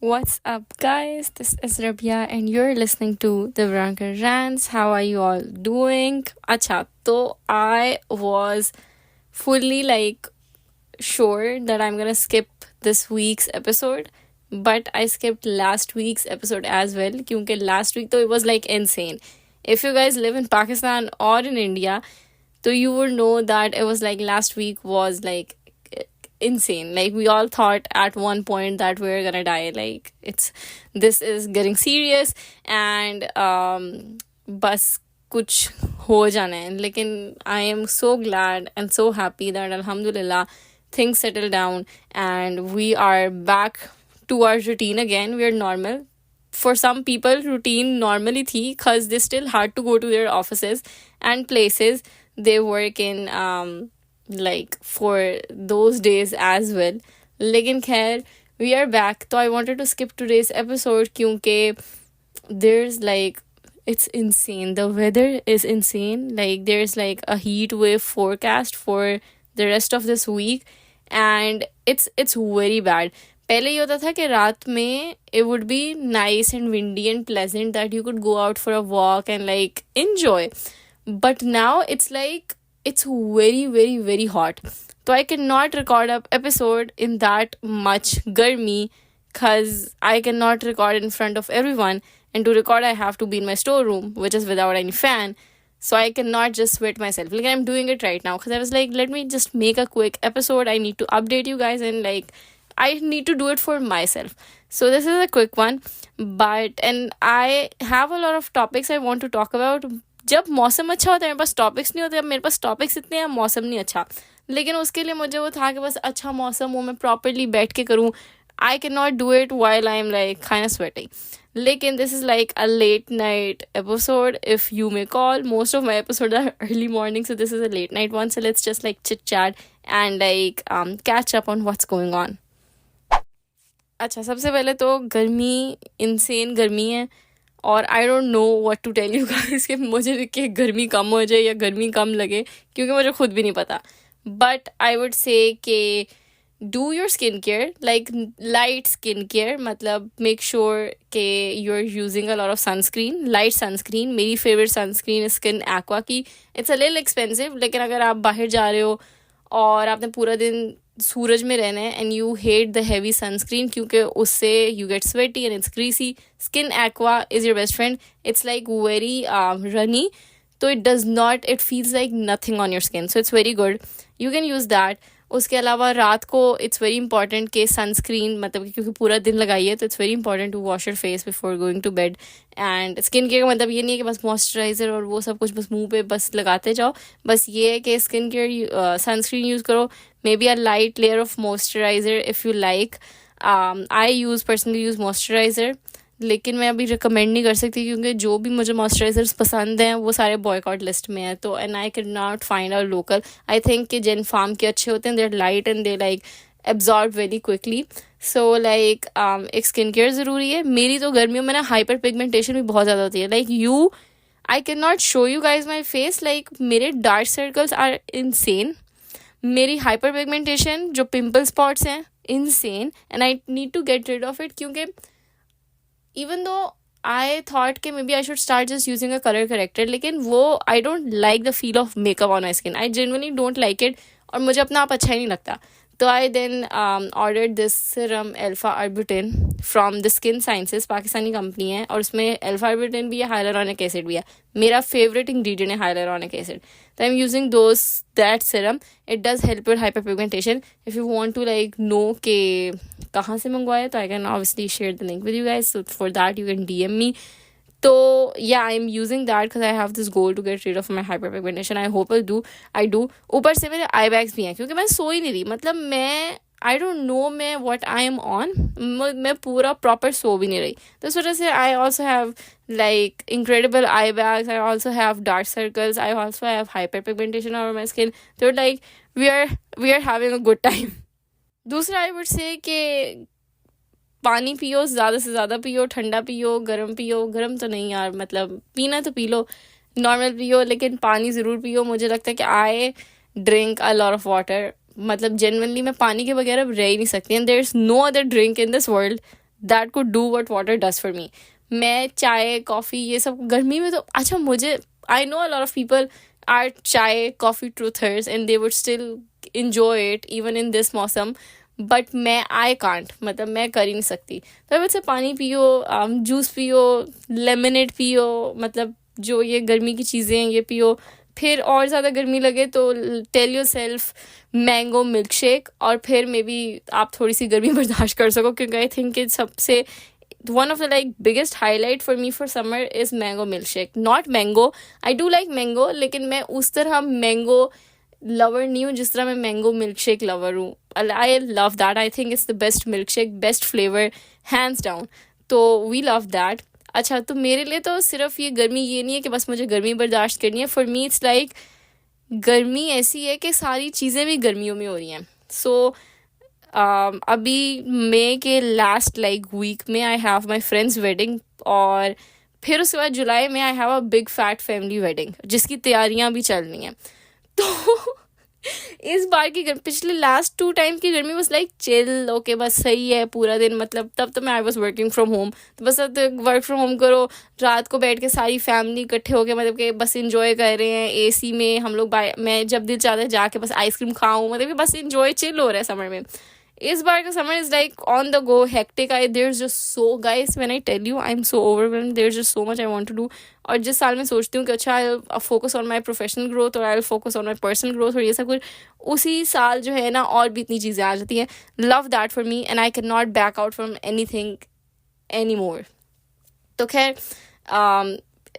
What's up, guys? This is Rabia, and you're listening to the Branker Rants. How are you all doing? Acha, so I was fully sure that I'm gonna skip this week's episode, but I skipped last week's episode as well. Because last week, though, it was like insane. If you guys live in Pakistan or in India, so you would know that it was like last week was like insane. Like we all thought at one point that we're gonna die. Like this is getting serious and बस कुछ हो जाना है. लेकिन I am so glad and so happy that alhamdulillah things settle down and we are back to our routine again. We are normal. For some people routine normally thi because they still had to go to their offices and places they work in for those days as well. लेकिन खैर we are back. So I wanted to skip today's episode क्योंकि there's it's insane. The weather is insane. Like there's like a heat wave forecast for the rest of this week and it's very bad. पहले ये होता था कि रात में it would be nice and windy and pleasant that you could go out for a walk and like enjoy. But now it's like it's very very very hot. So I cannot record an episode in that much garmi because I cannot record in front of everyone. And to record, I have to be in my storeroom, which is without any fan. So I cannot just sweat myself. Like I'm doing it right now because I was like, let me just make a quick episode. I need to update you guys and I need to do it for myself. So this is a quick one. And I have a lot of topics I want to talk about. जब मौसम अच्छा होता है मेरे पास topics नहीं होते. अब मेरे पास टॉपिक्स इतने हैं, मौसम नहीं अच्छा. लेकिन उसके लिए मुझे वो था कि बस अच्छा मौसम हो, मैं प्रॉपरली बैठ के करूँ. I cannot do it while I'm like kind of sweating. Lekin this is like a late night episode, if you may call. Most of my episodes are early morning, so this is a late night one. So let's just like chit chat and catch up on what's going on. अच्छा, सबसे पहले तो गर्मी insane गर्मी है और I don't know what to tell you guys कि मुझे कि गर्मी कम हो जाए या गर्मी कम लगे क्योंकि मुझे खुद भी नहीं पता. बट आई वुड से कि do your skincare, like light skincare. मतलब make sure कि you're using a lot of sunscreen, light sunscreen. मेरी favorite sunscreen है Skin Aqua की. It's a little expensive, लेकिन अगर आप बाहर जा रहे हो और आपने पूरा दिन सूरज में रहना है and you hate the heavy sunscreen क्योंकि उससे you get sweaty and it's greasy, Skin Aqua is your best friend. It's like very runny, so it feels like nothing on your skin, so it's very good. You can use that. उसके अलावा रात को it's very important कि sunscreen मतलब क्योंकि पूरा दिन लगाइए तो it's very important to wash your face before going to bed. And skin care का मतलब ये नहीं है कि बस मॉइस्चराइज़र और वो सब कुछ बस मुंह पे बस लगाते जाओ. बस ये है कि स्किन केयर सनस्क्रीन यूज़ करो, may be a light layer of moisturiser if you like. I personally use moisturiser, लेकिन मैं अभी रिकमेंड नहीं कर सकती क्योंकि जो भी मुझे मॉइस्चराइजर्स पसंद हैं वो सारे बॉयकॉट लिस्ट में है. तो and I can not find out local. I think कि जेन फार्म के अच्छे होते हैं, they are light and they absorb very quickly. So एक स्किन केयर ज़रूरी है. मेरी तो गर्मियों में ना हाइपर पिगमेंटेशन भी बहुत ज़्यादा होती है. I can not show you guys my face. मेरे डार्क सर्कल्स आर इनसेन. मेरी हाइपर पिगमेंटेशन जो पिम्पल स्पॉट्स हैं insane and I need to get rid of it क्योंकि even though I thought कि maybe I should start just using a color corrector, लेकिन वो I don't like the feel of makeup on my skin. I genuinely don't like it और मुझे अपना आप अच्छा ही नहीं लगता. तो I then ordered this serum Alpha Arbutin from the Skin Sciences, Pakistani company है और उसमें Alpha Arbutin भी है, hyaluronic acid भी है. मेरा favorite ingredient है hyaluronic acid. So I'm using that serum. It does help with hyperpigmentation. If you want to know कि कहाँ से मंगवाया तो I can obviously share the link with you guys. So for that you can DM me. So yeah, I'm using that because I have this goal to get rid of my hyperpigmentation. I hope I do. ऊपर से मेरे आई bags भी हैं क्योंकि मैं सो ही नहीं रही. मतलब मैं I don't know मैं what I am on. मैं पूरा proper सो भी नहीं रही. तो इस वजह से I also have incredible eye bags. I also have dark circles. I also have hyperpigmentation over my skin. So we are having a good time. दूसरा I would say कि पानी पियो, ज़्यादा से ज़्यादा पियो, ठंडा पियो, गर्म तो नहीं यार, मतलब पीना तो पी लो, नॉर्मल पियो, लेकिन पानी ज़रूर पियो. मुझे लगता है कि I drink a lot of water. मतलब जेनरली मैं पानी के बगैर अब रह ही नहीं सकती. And there is no other drink in this world that could do what water does for me. मैं चाय कॉफ़ी ये सब गर्मी में तो अच्छा मुझे I know a lot of people are chai coffee truthers and they would still enjoy it even in this मौसम, बट मैं आई कांट, मतलब मैं कर ही नहीं सकती. तो वैसे पानी पियो, जूस पियो, लेमनेड पियो, मतलब जो ये गर्मी की चीज़ें हैं ये पियो. फिर और ज़्यादा गर्मी लगे तो tell yourself mango milkshake, और फिर मे बी आप थोड़ी सी गर्मी बर्दाश्त कर सको, क्योंकि आई थिंक सबसे one of the like biggest highlight for me for summer is mango milkshake. Not mango, I do like mango, लेकिन मैं उस तरह mango lover नहीं हूँ जिस तरह मैं mango milkshake lover हूँ. I love that. I think it's the best milkshake, best flavor, hands down. तो we love that. अच्छा, तो मेरे लिए तो सिर्फ ये गर्मी ये नहीं है कि बस मुझे गर्मी बर्दाश्त करनी है. For me it's like गर्मी ऐसी है कि सारी चीज़ें भी गर्मियों में हो रही हैं. So अभी मई के लास्ट लाइक वीक में I have my friend's wedding, और फिर उसके बाद जुलाई में I have a big fat family wedding जिसकी तैयारियां भी चल रही हैं. तो इस बार की पिछले लास्ट 2 टाइम की गर्मी बस लाइक चिल, ओके बस सही है पूरा दिन. मतलब तब तो मैं I was working from home, तो बस अब वर्क फ्रॉम होम करो, रात को बैठ के सारी फैमिली इकट्ठे होके मतलब कि बस इंजॉय कर रहे हैं एसी में हम लोग. मैं जब दिल चाहता है जाके बस आइसक्रीम खाऊं, मतलब कि बस इंजॉय चिल हो रहा है समर में. इस बार का summer is like on the go, hectic. There is just so guys, when I tell you I am so overwhelmed, there is just so much I want to do. और जिस साल में सोचती हूँ कि अच्छा I focus on my professional growth और I will focus on my personal growth और ये सब कुछ, उसी साल जो है ना और भी इतनी चीज़ें आ जाती हैं. Love that for me and I can not back out from any thing any more. तो खैर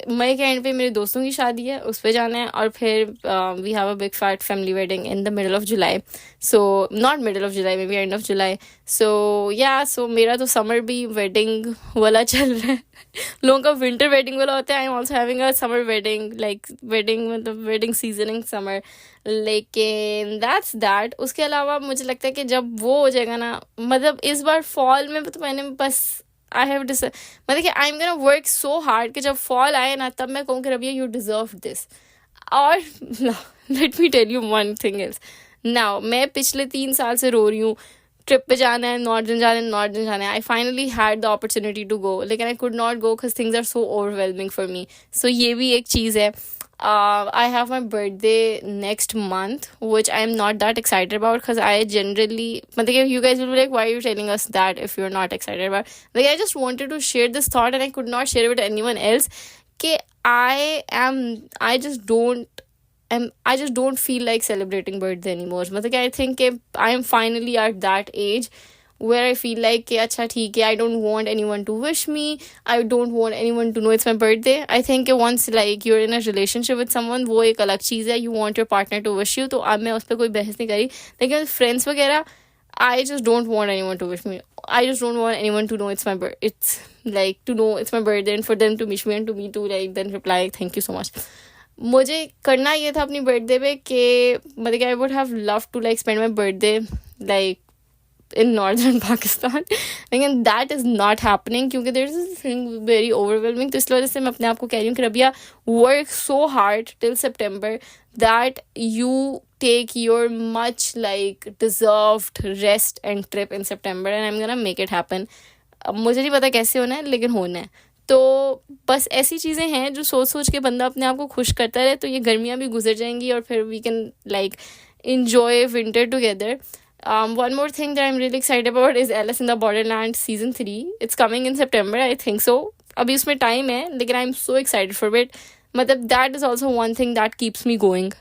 मई के एंड पे मेरे दोस्तों की शादी है, उस पर जाना है. और फिर we have a big fat family wedding in the middle of July. So not middle of July, may be end of July. So या सो मेरा तो समर भी वेडिंग वाला चल रहा है. लोगों का विंटर वेडिंग वाला होता है. I am also having a summer wedding, like wedding मतलब वेडिंग सीजन इन समर. लेकिन दैट्स दैट. उसके अलावा मुझे लगता है कि जब वो हो जाएगा ना, मतलब इस बार फॉल में तो मैंने बस आई हैव मतलब कि I am gonna work so hard कि जब फॉल आए ना तब मैं कहूँ कि रबिया यू डिजर्व दिस. और let me tell you one thing else. Now मैं पिछले 3 साल से रो रही हूँ ट्रिप पे जाना है, नॉर्दर्न जाना है. I finally had the opportunity to go, लेकिन I could not go because things are so overwhelming for me. So ये भी एक चीज़ है. I have my birthday next month, which I am not that excited about because I generally, मतलब you guys will be like, why are you telling us that if you're not excited about? Like I just wanted to share this thought and I could not share it with anyone else. कि I just don't feel like celebrating birthday anymore. मतलब I think I am finally at that age where I feel like कि अच्छा ठीक है, I don't want anyone to wish me, I don't want anyone to know it's my birthday. I think once like you're in a relationship with someone, वो एक अलग चीज़ है. You want your partner to wish you. तो अब मैं उस पर कोई बहस नहीं करी. लेकिन friends वगैरह, I just don't want anyone to wish me. I just don't want anyone to know it's my birthday. It's like to know it's my birthday and for them to wish me and to me to like then reply thank you so much. मुझे करना ये था अपनी birthday पे कि मतलब I would have loved to like spend my birthday like in northern Pakistan, लेकिन that is not happening क्योंकि there is this thing very overwhelming. तो इस वजह से मैं अपने आप को कह रही हूँ कि Rabia work so hard till September that you take your much like deserved rest and trip in September and I'm gonna make it happen. अब मुझे नहीं पता कैसे होना है लेकिन होना है. तो बस ऐसी चीज़ें हैं जो सोच सोच के बंदा अपने आप को खुश करता रहे. तो ये गर्मियाँ भी गुजर जाएंगी और फिर we can like enjoy winter together. One more thing that I'm really excited about is Alice in the Borderland season 3. It's coming in September, I think so. अभी उसमें time है, लेकिन I'm so excited for it. मतलब that is also one thing that keeps me going.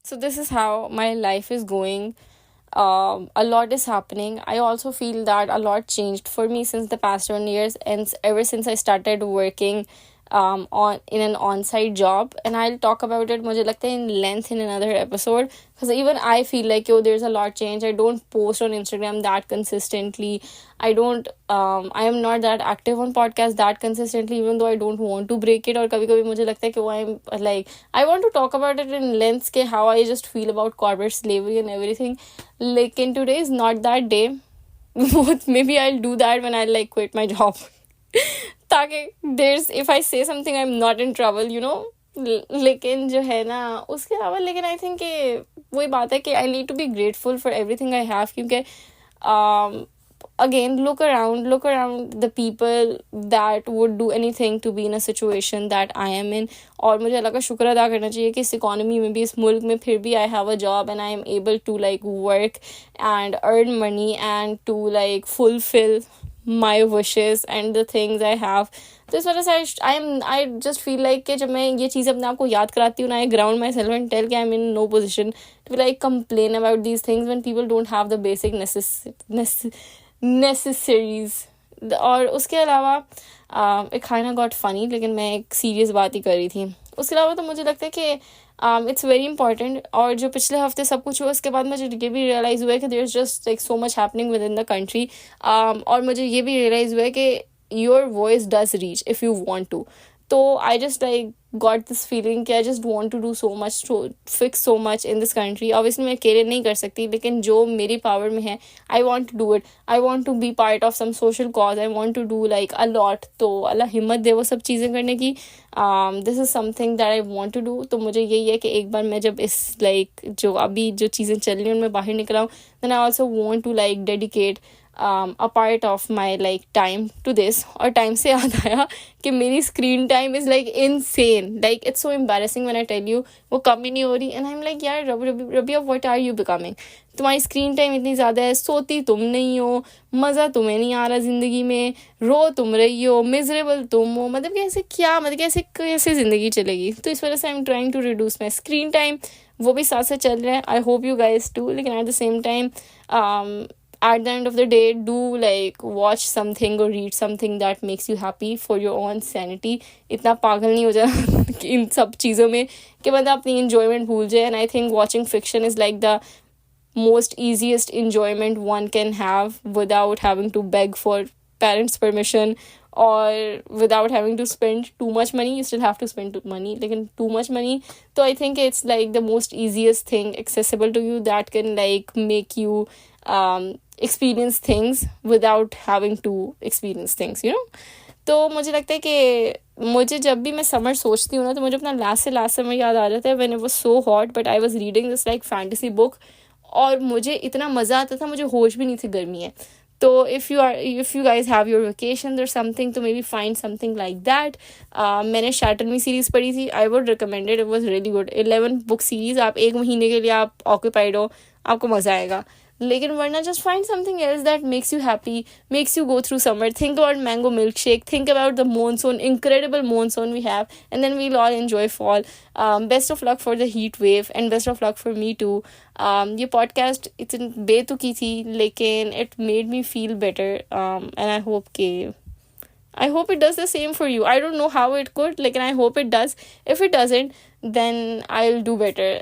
So this is how my life is going. A lot is happening. I also feel that a lot changed for me since the past 1 years and ever since I started working in an on-site job, and I'll talk about it मुझे लगता है in length in another episode because even I feel like there's a lot change. I don't post on Instagram that consistently. I am not that active on podcast that consistently even though I don't want to break it. और कभी-कभी मुझे लगता है कि I'm like I want to talk about it in length के how I just feel about corporate slavery and everything. लेकिन today is not that day. Maybe I'll do that when I like quit my job. ताकि if I say something I'm not in trouble, you know. लेकिन जो है ना उसके अलावा लेकिन I think वही बात है कि I need to be grateful for everything I have क्योंकि again, look around the people that would do anything to be in a situation that I am in. और मुझे अल्लाह का शुक्र अदा करना चाहिए कि इस इकोनॉमी में भी, इस मुल्क में फिर भी I have a job and I am able to like work and earn money and to like fulfill my wishes and the things I have. तो इस वजह से I just feel like कि जब मैं ये चीज़ अपने आप को याद कराती हूँ ना, I ground myself and tell कि I'm in no position to like complain about these things when people don't have the basic necessaries. और उसके अलावा एक खाना गॉट फनी, लेकिन मैं एक सीरियस बात ही कर रही थी. उसके अलावा तो मुझे लगता है कि इट्स वेरी इंपॉर्टेंट. और जो पिछले हफ्ते सब कुछ हुआ उसके बाद मुझे ये भी रियलाइज़ हुआ है कि there is just like so much happening within the country. और मुझे ये भी रियलाइज़ हुआ है कि your voice does reach if you want to. तो I just like got this feeling कि I just want to do so much to fix so much in this country. Obviously मैं अकेले नहीं कर सकती, लेकिन जो मेरी पावर में है I want to do it. I want to be part of some social cause. I want to do like a lot. तो अल्लाह हिम्मत दे वो सब चीज़ें करने की. This is something that I want to do. तो मुझे यही है कि एक बार मैं जब इस like जो अभी जो चीज़ें चल रही हैं उनमें बाहर निकला हूँ, then I also want to like dedicate a part of my like time to this. और टाइम से याद आया कि मेरी screen time is like insane. Like it's so embarrassing when I tell you वो कम ही नहीं हो रही. And I'm like यार Rabia what are you becoming? तुम्हारी स्क्रीन टाइम इतनी ज़्यादा है, सोती तुम नहीं हो, मज़ा तुम्हें नहीं आ रहा ज़िंदगी में, रो तुम रही हो, मिजरेबल तुम हो. मतलब कैसे क्या, मतलब कैसे ज़िंदगी चलेगी. तो इस वजह से I am trying to reduce my screen time. वो भी साथ साथ चल रहा है. I hope you guys too. लेकिन at the same time at the end of the day, do like watch something or read something that makes you happy for your own sanity. इतना पागल नहीं हो जाना इन सब चीज़ों में कि मतलब अपनी enjoyment भूल जाए. And I think watching fiction is like the most easiest enjoyment one can have without having to beg for parents' permission or without having to spend too much money. You still have to spend money, like too much money. So I think it's like the most easiest thing accessible to you that can like make you experience things without having to experience things, you know. तो मुझे लगता है कि मुझे जब भी मैं summer सोचती हूँ ना, तो मुझे अपना लास्ट समर याद आ जाता है when it was so hot but I was reading this like fantasy book. और मुझे इतना मज़ा आता था, मुझे होश भी नहीं थी गर्मी है. तो if you guys have your vacations or something, तो maybe find something like that. मैंने Shatter Me series पढ़ी थी. I would recommend it. It was really good. 11 book series. आप एक महीने के लिए आप occupied हो, आपको मज़ा आएगा. लेकिन वरना just find something else that makes you happy, makes you go through summer. Think about mango milkshake, think about the monsoon, incredible monsoon we have, and then we'll all enjoy fall. Best of luck for the heat wave and best of luck for me too. ये podcast इतनी बेतुकी थी लेकिन it made me feel better, and I hope it does the same for you. I don't know how it could, like, and I hope it does. If it doesn't, then I'll do better.